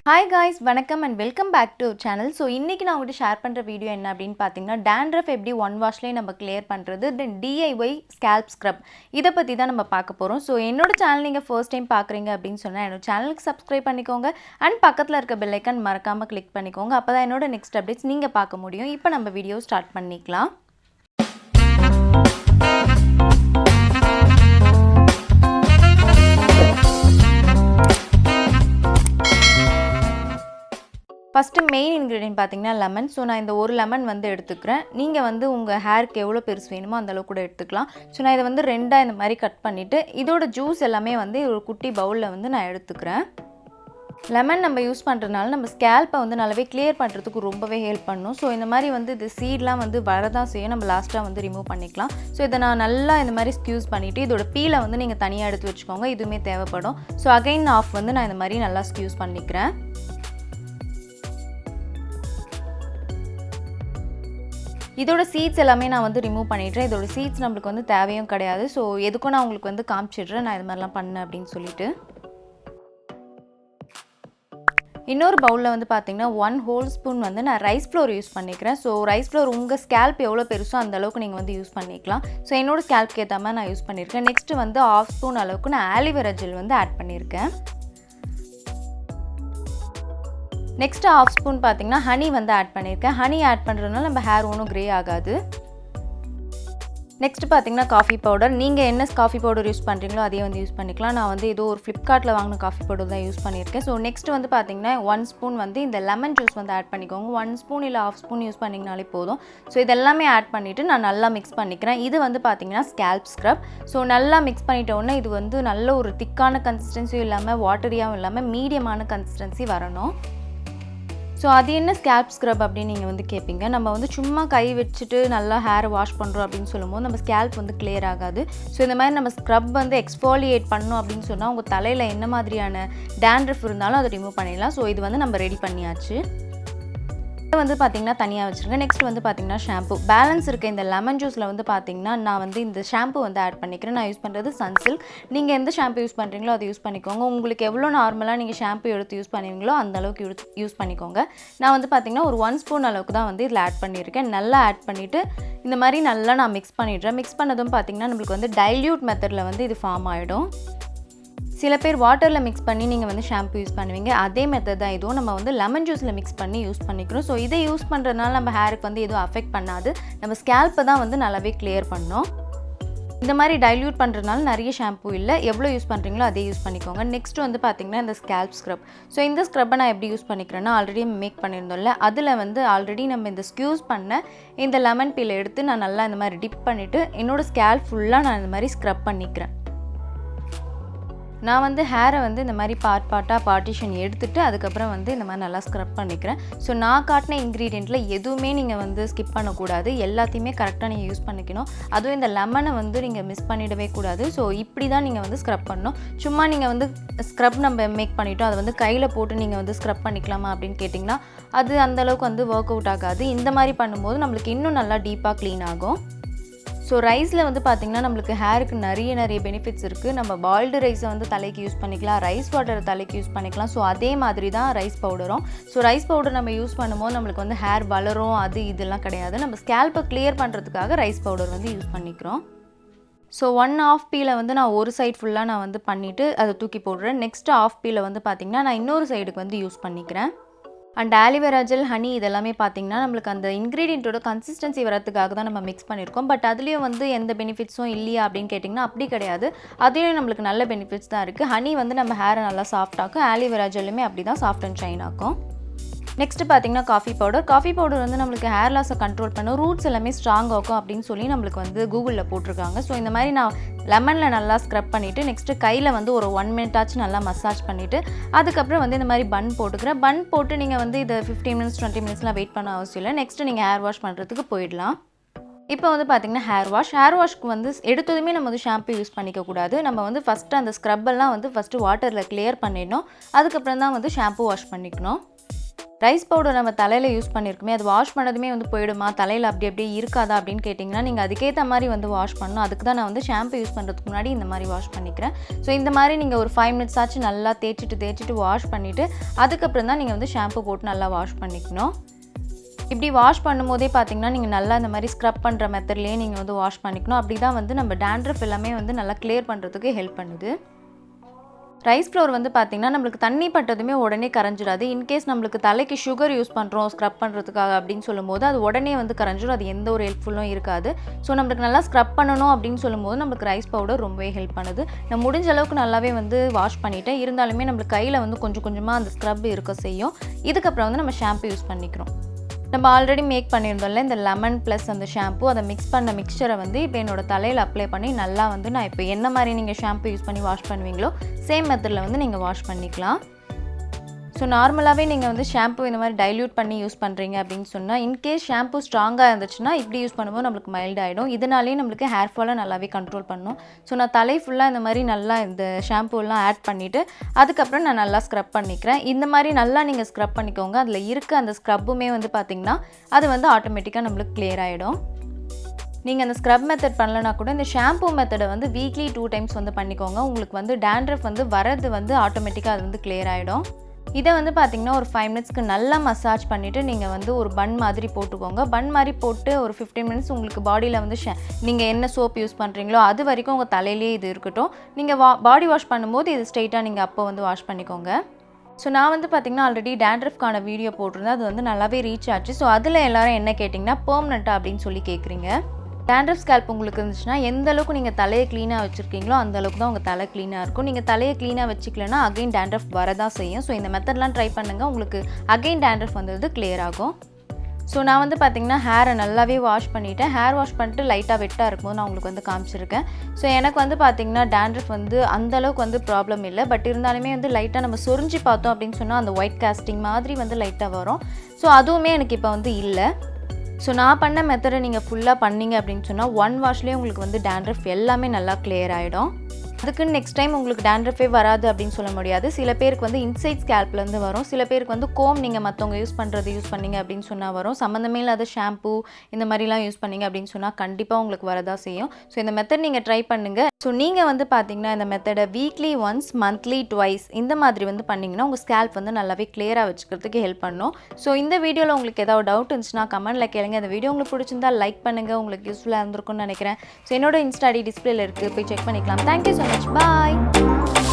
Hi guys, வணக்கம் and welcome back to our channel. So இன்னைக்கு நான் உங்ககிட்ட ஷேர் பண்ற வீடியோ என்ன அப்படினு பாத்தீங்கன்னா dandruff எப்படி one washலயே நம்ம கிளியர் பண்றது then DIY scalp scrub இத பத்தி தான் நம்ம பார்க்க போறோம். So என்னோட சேனல் நீங்க first time பார்க்கறீங்க அப்படினு சொன்னா என்னோட சேனலுக்கு subscribe பண்ணிக்கோங்க and பக்கத்துல இருக்க bell icon மறக்காம click பண்ணிக்கோங்க. அப்பதான் என்னோட next updates நீங்க பார்க்க முடியும். இப்போ நம்ம வீடியோ ஸ்டார்ட் பண்ணிக்கலாம். First main ingredient பாத்தீங்கன்னா lemon. So நான் இந்த ஒரு lemon வந்து எடுத்துக்கிறேன். நீங்க வந்து உங்க ஹேருக்கு எவ்வளவு பெருசு வேணுமோ அந்த அளவுக்கு கூட எடுத்துக்கலாம். So நான் இத வந்து ரெண்டா இந்த மாதிரி கட் பண்ணிட்டு இதோட ஜூஸ் எல்லாமே வந்து ஒரு குட்டி பவுல்ல வந்து நான் எடுத்துக்கிறேன். லெமன் நம்ம யூஸ் பண்றதுனால நம்ம ஸ்கேல்பை வந்து நல்லாவே கிளியர் பண்றதுக்கு ரொம்பவே ஹெல்ப் பண்ணும். ஸோ இந்த மாதிரி வந்து இது சீட்லாம் வந்து வரதான் செய்யும், நம்ம லாஸ்ட்டாக வந்து ரிமூவ் பண்ணிக்கலாம். ஸோ இதை நான் நல்லா இந்த மாதிரி ஸ்க்யூஸ் பண்ணிவிட்டு இதோட பீலை வந்து நீங்கள் தனியாக எடுத்து வச்சுக்கோங்க, இதுவுமே தேவைப்படும். ஸோ அகைன் ஆஃப் வந்து நான் இந்த மாதிரி நல்லா ஸ்க்யூஸ் பண்ணிக்கிறேன். இதோட சீட்ஸ் எல்லாமே நான் வந்து ரிமூவ் பண்ணிடுறேன். இதோட சீட்ஸ் நம்மளுக்கு வந்து தேவையும் கிடையாது. ஸோ எதுக்கும் நான் உங்களுக்கு வந்து காமிச்சிடுறேன் நான் இது மாதிரிலாம் பண்ணேன் அப்படின்னு சொல்லிட்டு. இன்னொரு பவுலில் வந்து பார்த்தீங்கன்னா 1 ஹோல் ஸ்பூன் வந்து நான் ரைஸ் ஃப்ளோர் யூஸ் பண்ணிக்கிறேன். ஸோ ரைஸ் ஃப்ளோர் உங்கள் ஸ்கேல்ப் எவ்வளோ பெருசோ அந்த அளவுக்கு நீங்கள் வந்து யூஸ் பண்ணிக்கலாம். ஸோ என்னோட ஸ்கேல்ப்க்கு ஏற்ற மாதிரி நான் யூஸ் பண்ணியிருக்கேன். நெக்ஸ்ட்டு வந்து 1/2 ஸ்பூன் அளவுக்கு நான் ஆலிவேரா ஜெல் வந்து ஆட் பண்ணியிருக்கேன். நெக்ஸ்ட் 1/2 ஸ்பூன் பார்த்தீங்கன்னா ஹனி வந்து ஆட் பண்ணியிருக்கேன். ஹனி ஆட் பண்ணுறதுனால நம்ம ஹேர் ஒன்றும் க்ரே ஆகாது. நெக்ஸ்ட் பார்த்தீங்கன்னா காஃபி பவுடர். நீங்கள் என்ன காஃபி பவுடர் யூஸ் பண்ணுறீங்களோ அதையே வந்து யூஸ் பண்ணிக்கலாம். நான் வந்து ஏதோ ஒரு ஃப்ளிப்கார்ட்டில் வாங்கின காஃபி பவுடர் தான் யூஸ் பண்ணியிருக்கேன். ஸோ நெக்ஸ்ட் வந்து பார்த்தீங்கன்னா 1 ஸ்பூன் வந்து இந்த லெமன் ஜூஸ் வந்து ஆட் பண்ணிக்கோங்க. 1 ஸ்பூன் இல்லை 1/2 ஸ்பூன் யூஸ் பண்ணிங்கனாலே போதும். ஸோ இதெல்லாமே ஆட் பண்ணிவிட்டு நான் நல்லா மிக்ஸ் பண்ணிக்கிறேன். இது வந்து பார்த்தீங்கன்னா ஸ்கேல்ப் ஸ்க்ரப். ஸோ நல்லா மிக்ஸ் பண்ணிட்டோன்னே இது வந்து நல்ல ஒரு திக்கான கன்சிஸ்டன்சியும் இல்லாமல் வாட்டரியாகவும் இல்லாமல் மீடியமான கன்சிஸ்டன்சி வரணும். ஸோ அது என்ன ஸ்கேல்ப் ஸ்க்ரப் அப்படின்னு நீங்கள் வந்து கேட்பீங்க. நம்ம வந்து சும்மா கை வச்சுட்டு நல்லா ஹேரை வாஷ் பண்ணுறோம் அப்படின்னு சொல்லும்போது நம்ம ஸ்கேல்ப் வந்து கிளியர் ஆகாது. ஸோ இந்த மாதிரி நம்ம ஸ்க்ரப் வந்து எக்ஸ்ஃபாலியேட் பண்ணோம் அப்படின்னு சொன்னால் உங்கள் தலையில் என்ன மாதிரியான dandruff இருந்தாலும் அதை ரிமூவ் பண்ணிடலாம். ஸோ இது வந்து நம்ம ரெடி பண்ணியாச்சு. இதை வந்து பார்த்திங்கன்னா தனியாக வச்சுருங்க. நெக்ஸ்ட் வந்து பார்த்திங்கன்னா ஷாம்பு. பேலன்ஸ் இருக்க இந்த லெமன் ஜூஸில் வந்து பார்த்திங்கன்னா நான் வந்து இந்த ஷாம்பு வந்து ஆட் பண்ணிக்கிறேன். நான் யூஸ் பண்ணுறது சன்சில்க். நீங்கள் எந்த ஷாம்பு யூஸ் பண்ணுறீங்களோ அதை யூஸ் பண்ணிக்கோங்க. உங்களுக்கு எவ்வளோ நார்மலாக நீங்கள் ஷாம்பு எடுத்து யூஸ் பண்ணுவீங்களோ அந்த அளவுக்கு யூஸ் பண்ணிக்கோங்க. நான் வந்து பார்த்திங்கன்னா ஒரு 1 ஸ்பூன் அளவுக்கு தான் வந்து இதில் ஆட் பண்ணியிருக்கேன். நல்லா ஆட் பண்ணிவிட்டு இந்த மாதிரி நல்லா நான் மிக்ஸ் பண்ணிடுறேன். மிக்ஸ் பண்ணதும் பார்த்திங்கன்னா நம்மளுக்கு வந்து டைல்யூட் மெத்தடில் வந்து இது ஃபார்ம் ஆகிடும். சில பேர் வாட்டரில் மிக்ஸ் பண்ணி நீங்கள் வந்து ஷாம்பு யூஸ் பண்ணுவீங்க. அதே மெத்தட் தான் இதுவும். நம்ம வந்து லெமன் ஜூஸில் மிக்ஸ் பண்ணி யூஸ் பண்ணிக்கிறோம். ஸோ இதை யூஸ் பண்ணுறதுனால நம்ம ஹேருக்கு வந்து எதுவும் அஃபெக்ட் பண்ணாது. நம்ம ஸ்கேல்ப்பை தான் வந்து நல்லாவே கிளியர் பண்ணோம். இந்த மாதிரி டைல்யூட் பண்ணுறதுனால நிறைய ஷாம்பு இல்லை, எவ்வளோ யூஸ் பண்ணுறீங்களோ அதே யூஸ் பண்ணிக்கோங்க. நெக்ஸ்ட் வந்து பார்த்திங்கன்னா இந்த ஸ்கேல்ப் ஸ்க்ரப். ஸோ இந்த ஸ்க்ரப்பை நான் எப்படி யூஸ் பண்ணிக்கிறேன்னா ஆல்ரெடி மேக் பண்ணியிருந்தோம்ல அதில் வந்து ஆல்ரெடி நம்ம இந்த ஸ்க்யூஸ் பண்ண இந்த லெமன் பீலை எடுத்து நான் நல்லா இந்த மாதிரி டிப் பண்ணிவிட்டு என்னோடய ஸ்கேல்ப் ஃபுல்லாக நான் இந்த மாதிரி ஸ்க்ரப் பண்ணிக்கிறேன். நான் வந்து ஹேரை வந்து இந்த மாதிரி பார்ட்டாக பார்ட்டிஷன் எடுத்துகிட்டு அதுக்கப்புறம் வந்து இந்த மாதிரி நல்லா ஸ்க்ரப் பண்ணிக்கிறேன். ஸோ நான் காட்டின இன்க்ரீடியண்ட்டில் எதுவுமே நீங்கள் வந்து ஸ்கிப் பண்ணக்கூடாது. எல்லாத்தையுமே கரெக்டாக நீங்கள் யூஸ் பண்ணிக்கணும். அதுவும் இந்த லெமனை வந்து நீங்கள் மிஸ் பண்ணிடவே கூடாது. ஸோ இப்படி தான் நீங்கள் வந்து ஸ்க்ரப் பண்ணணும். சும்மா நீங்கள் வந்து ஸ்க்ரப் நம்ம மேக் பண்ணிவிட்டோம் அதை வந்து கையில் போட்டு நீங்கள் வந்து ஸ்க்ரப் பண்ணிக்கலாமா அப்படின்னு கேட்டிங்கன்னா அது அந்தளவுக்கு வந்து ஒர்க் அவுட் ஆகாது. இந்த மாதிரி பண்ணும்போது நம்மளுக்கு இன்னும் நல்லா டீப்பாக க்ளீன் ஆகும். ஸோ ரைஸில் வந்து பார்த்திங்கன்னா நம்மளுக்கு ஹேருக்கு நிறைய பெனிஃபிட்ஸ் இருக்குது. நம்ம பாயில்டு ரைஸை வந்து தலைக்கு யூஸ் பண்ணிக்கலாம், ரைஸ் வாட்டரை தலைக்கு யூஸ் பண்ணிக்கலாம். ஸோ அதே மாதிரி தான் ரைஸ் பவுடரும். ஸோ ரைஸ் பவுடர் நம்ம யூஸ் பண்ணும்போது நம்மளுக்கு வந்து ஹேர் வளரும் அது இதெல்லாம் கிடையாது. நம்ம ஸ்கேல்ப்பை கிளியர் பண்ணுறதுக்காக ரைஸ் பவுடர் வந்து யூஸ் பண்ணிக்கிறோம். ஸோ 1/2 பீலை வந்து நான் ஒரு சைட் ஃபுல்லாக நான் வந்து பண்ணிவிட்டு அதை தூக்கி போடுறேன். நெக்ஸ்ட்டு 1/2 பீலை வந்து பார்த்திங்கன்னா நான் இன்னொரு சைடுக்கு வந்து யூஸ் பண்ணிக்கிறேன். அண்ட் ஆலிவேரா ஜெல், ஹனி இதெல்லாமே பார்த்திங்கன்னா நம்மளுக்கு அந்த இன்க்ரீடியண்ட்டோட கன்சிஸ்டன்சி வரதுக்காக தான் நம்ம மிக்ஸ் பண்ணியிருக்கோம். பட் அதுலேயும் வந்து எந்த பெனிஃபிட்ஸும் இல்லையா அப்படின்னு கேட்டிங்கன்னா அப்படி கிடையாது. அதுலேயும் நம்மளுக்கு நல்ல பெனிஃபிட்ஸ் தான் இருக்குது. ஹனி வந்து நம்ம ஹேரை நல்லா சாஃப்டாக்கும், ஆலிவேரா ஜெல்லுமே அப்படி தான் சாஃப்ட் அண்ட் ஷைன் ஆக்கும். நெக்ஸ்ட்டு பார்த்திங்கன்னா காஃபி பவுடர். காஃபி பவுடர் வந்து நம்மளுக்கு ஹேர் லாஸை கண்ட்ரோல் பண்ணும், ரூட்ஸ் எல்லாமே ஸ்ட்ராங் ஆகும் அப்படின்னு சொல்லி நம்மளுக்கு வந்து கூகுளில் போட்டிருக்காங்க. ஸோ இந்த மாதிரி நான் லெமனில் நல்லா ஸ்க்ரப் பண்ணிவிட்டு நெக்ஸ்ட்டு கையில் வந்து ஒரு 1 மினிட் ஆச்சு நல்லா மசாஜ் பண்ணிவிட்டு அதுக்கப்புறம் வந்து இந்த மாதிரி பன் போட்டுக்கிறேன். பன் போட்டு நீங்கள் வந்து இதை 15 மினிட்ஸ் 20 மினிட்ஸ்லாம் வெயிட் பண்ண அவசியம் இல்லை. நெக்ஸ்ட்டு நீங்கள் ஹேர் வாஷ் பண்ணுறதுக்கு போயிடலாம். இப்போ வந்து பார்த்திங்கன்னா ஹேர் வாஷ்க்கு வந்து எடுத்ததுமே நம்ம வந்து ஷாம்பு யூஸ் பண்ணிக்கக்கூடாது. நம்ம வந்து ஃபஸ்ட்டு அந்த ஸ்க்ரப்பெல்லாம் வந்து ஃபஸ்ட்டு வாட்டரில் கிளியர் பண்ணிடணும். அதுக்கப்புறம் தான் வந்து ஷாம்பு வாஷ் பண்ணிக்கணும். ரைஸ் பவுடர் நம்ம தலையில் யூஸ் பண்ணியிருக்குமே அது வாஷ் பண்ணதுமே வந்து போயிடுமா தலையில் அப்படி அப்படியே இருக்காதா அப்படின்னு கேட்டிங்கன்னா நீங்கள் அதுக்கேற்ற மாதிரி வந்து வாஷ் பண்ணணும். அதுக்கு தான் நான் வந்து ஷாம்பு யூஸ் பண்ணுறதுக்கு முன்னாடி இந்த மாதிரி வாஷ் பண்ணிக்கிறேன். ஸோ இந்த மாதிரி நீங்கள் ஒரு 5 மினிட்ஸ் ஆச்சு நல்லா தேய்ச்சிட்டு வாஷ் பண்ணிவிட்டு அதுக்கப்புறம் தான் நீங்கள் வந்து ஷாம்பு போட்டு நல்லா வாஷ் பண்ணிக்கணும். இப்படி வாஷ் பண்ணும்போதே பார்த்தீங்கன்னா நீங்கள் நல்லா இந்த மாதிரி ஸ்க்ரப் பண்ணுற மெத்தட்லேயே நீங்கள் வந்து வாஷ் பண்ணிக்கணும். அப்படி தான் வந்து நம்ம டேண்ட்ரஃப் எல்லாமே வந்து நல்லா கிளியர் பண்ணுறதுக்கு ஹெல்ப் பண்ணுது. ரைஸ் ஃப்ளோர் வந்து பார்த்திங்கன்னா நம்மளுக்கு தண்ணி பட்டதுமே உடனே கரைஞ்சிடாது. இன்கேஸ் நம்மளுக்கு தலைக்கு சுகர் யூஸ் பண்ணுறோம் ஸ்க்ரப் பண்ணுறதுக்காக அப்படின்னு சொல்லும்போது அது உடனே வந்து கரைஞ்சிடும். அது எந்த ஒரு ஹெல்ப்ஃபுல்லும் இருக்காது. ஸோ நம்மளுக்கு நல்லா ஸ்க்ரப் பண்ணணும் அப்படின்னு சொல்லும்போது நம்மளுக்கு ரைஸ் பவுடர் ரொம்பவே ஹெல்ப் பண்ணுது. நான் முடிஞ்ச அளவுக்கு நல்லாவே வந்து வாஷ் பண்ணிவிட்டேன். இருந்தாலுமே நம்மளுக்கு கையில் வந்து கொஞ்சம் கொஞ்சமாக அந்த ஸ்க்ரப் இருக்க செய்யும். இதுக்கப்புறம் வந்து நம்ம ஷாம்பு யூஸ் பண்ணிக்கிறோம். நம்ம ஆல்ரெடி மேக் பண்ணியிருந்தோம்ல இந்த லெமன் ப்ளஸ் அந்த ஷாம்பு அதை மிக்ஸ் பண்ண மிக்சரை வந்து இப்போ என்னோடய தலையில் அப்ளை பண்ணி நல்லா வந்து நான் இப்போ என்ன மாதிரி நீங்கள் ஷாம்பு யூஸ் பண்ணி வாஷ் பண்ணுவீங்களோ சேம் மெத்தடில் வந்து நீங்கள் வாஷ் பண்ணிக்கலாம். ஸோ நார்மலாகவே நீங்கள் வந்து ஷாம்பு இந்த மாதிரி டைல்யூட் பண்ணி யூஸ் பண்ணுறீங்க அப்படின்னு சொன்னால் இன்கேஸ் ஷாம்பு ஸ்ட்ராங்காக இருந்துச்சுன்னா இப்படி யூஸ் பண்ணும்போது நம்மளுக்கு மைல்ட் ஆகிடும். இதனாலே நம்மளுக்கு ஹேர் ஃபாலை நல்லாவே கண்ட்ரோல் பண்ணும். ஸோ நான் தலை ஃபுல்லாக இந்த மாதிரி நல்லா இந்த ஷாம்பூலாம் ஆட் பண்ணிவிட்டு அதுக்கப்புறம் நான் நல்லா ஸ்க்ரப் பண்ணிக்கிறேன். இந்த மாதிரி நல்லா நீங்கள் ஸ்க்ரப் பண்ணிக்கோங்க. அதில் இருக்க அந்த ஸ்க்ரப்புமே வந்து பார்த்திங்கன்னா அது வந்து ஆட்டோமேட்டிக்காக நம்மளுக்கு கிளியர் ஆகிடும். நீங்கள் அந்த ஸ்க்ரப் மெத்தட் பண்ணலனா கூட இந்த ஷாம்பூ மெத்தடை வந்து வீக்லி 2 டைம்ஸ் வந்து பண்ணிக்கோங்க. உங்களுக்கு வந்து டேண்ட்ரஃப் வந்து வரது வந்து ஆட்டோமேட்டிக்காக அது வந்து கிளியர் ஆகிடும். இதை வந்து பார்த்திங்கன்னா ஒரு 5 மினிட்ஸ்க்கு நல்லா மசாஜ் பண்ணிவிட்டு நீங்கள் வந்து ஒரு பன் மாதிரி போட்டுக்கோங்க. பன் மாதிரி போட்டு ஒரு 15 மினிட்ஸ் உங்களுக்கு பாடியில் வந்து நீங்கள் என்ன சோப் யூஸ் பண்ணுறீங்களோ அது வரைக்கும் உங்கள் தலையிலே இது இருக்கட்டும். நீங்கள் பாடி வாஷ் பண்ணும்போது இது ஸ்ட்ரெயிட்டாக நீங்கள் அப்போ வந்து வாஷ் பண்ணிக்கோங்க. ஸோ நான் வந்து பார்த்திங்கன்னா ஆல்ரெடி டேண்ட்ரஃப்கான வீடியோ போட்டிருந்தேன். அது வந்து நல்லாவே ரீச் ஆச்சு. ஸோ அதில் எல்லோரும் என்ன கேட்டிங்கன்னா பெர்மனெண்ட்டாக அப்படின்னு சொல்லி கேட்குறீங்க. டேண்ட்ரஃப் ஸ்கேல்ப் உங்களுக்கு இருந்துச்சுன்னா எந்த அளவுக்கு நீங்கள் தலையை க்ளீனாக வச்சுருக்கீங்களோ அந்த அளவுக்கு தான் உங்கள் தலை க்ளீனாக இருக்கும். நீங்கள் தலையை க்ளீனாக வச்சுக்கலன்னா அகைன் டேண்ட்ரஃப் வரதான் செய்யும். ஸோ இந்த மெத்தட்லாம் ட்ரை பண்ணுங்கள். உங்களுக்கு அகைன் டேண்ட்ரஃப் வந்தது கிளியர் ஆகும். ஸோ நான் வந்து பார்த்திங்கன்னா ஹேரை நல்லாவே வாஷ் பண்ணிவிட்டேன். ஹேர் வாஷ் பண்ணிட்டு லைட்டாக வெட்டாக இருக்கும்போது நான் உங்களுக்கு வந்து காமிச்சிருக்கேன். ஸோ எனக்கு வந்து பார்த்திங்கன்னா டேண்ட்ரஃப் வந்து அந்தளவுக்கு வந்து ப்ராப்ளம் இல்லை. பட் இருந்தாலுமே வந்து லைட்டாக நம்ம சொரிஞ்சு பார்த்தோம் அப்படின்னு சொன்னால் அந்த ஒயிட் காஸ்டிங் மாதிரி வந்து லைட்டாக வரும். ஸோ அதுவுமே எனக்கு இப்போ வந்து இல்லை. ஸோ நான் பண்ண மெத்தடை நீங்கள் ஃபுல்லாக பண்ணிங்க அப்படின்னு சொன்னால் 1 வாஷ்லேயே உங்களுக்கு வந்து டேண்ட்ரஃப் எல்லாமே நல்லா கிளியர் ஆகிடும். அதுக்குன்னு நெக்ஸ்ட் டைம் உங்களுக்கு டேண்ட்ரஃபே வராது அப்படின்னு சொல்ல முடியாது. சில பேருக்கு வந்து இன்சைட் ஸ்கேல்ப்லேருந்து வரும். சில பேருக்கு வந்து கோம் நீங்கள் மற்றவங்க யூஸ் பண்ணுறது யூஸ் பண்ணிங்க அப்படின்னு சொன்னால் வரும். சம்மந்தமே இல்லாத ஷாம்பூ இந்த மாதிரிலாம் யூஸ் பண்ணிங்க அப்படின்னு சொன்னால் கண்டிப்பாக உங்களுக்கு வரதான் செய்யும். ஸோ இந்த மெத்தட் நீங்கள் ட்ரை பண்ணுங்கள். ஸோ நீங்கள் வந்து பார்த்தீங்கன்னா இந்த மெத்தடை வீக்லி ஒன்ஸ் மந்த்லி ட்வைஸ் இந்த மாதிரி வந்து பண்ணிங்கன்னா உங்கள் ஸ்கேல்ப் வந்து நல்லாவே கிளியராக வச்சுக்கிறதுக்கு ஹெல்ப் பண்ணும். ஸோ இந்த வீடியோவில் உங்களுக்கு ஏதாவது டவுட் இருந்துச்சுன்னா கமெண்ட்டில் கேளுங்க. இந்த வீடியோ உங்களுக்கு பிடிச்சிருந்தா லைக் பண்ணுங்கள். உங்களுக்கு யூஸ்ஃபுல்லாக இருந்திருக்கும்னு நினைக்கிறேன். ஸோ என்னோட இன்ஸ்டா ஐடி டிஸ்பிளேல இருக்குது, போய் செக் பண்ணிக்கலாம். Thank you so much. பாய்.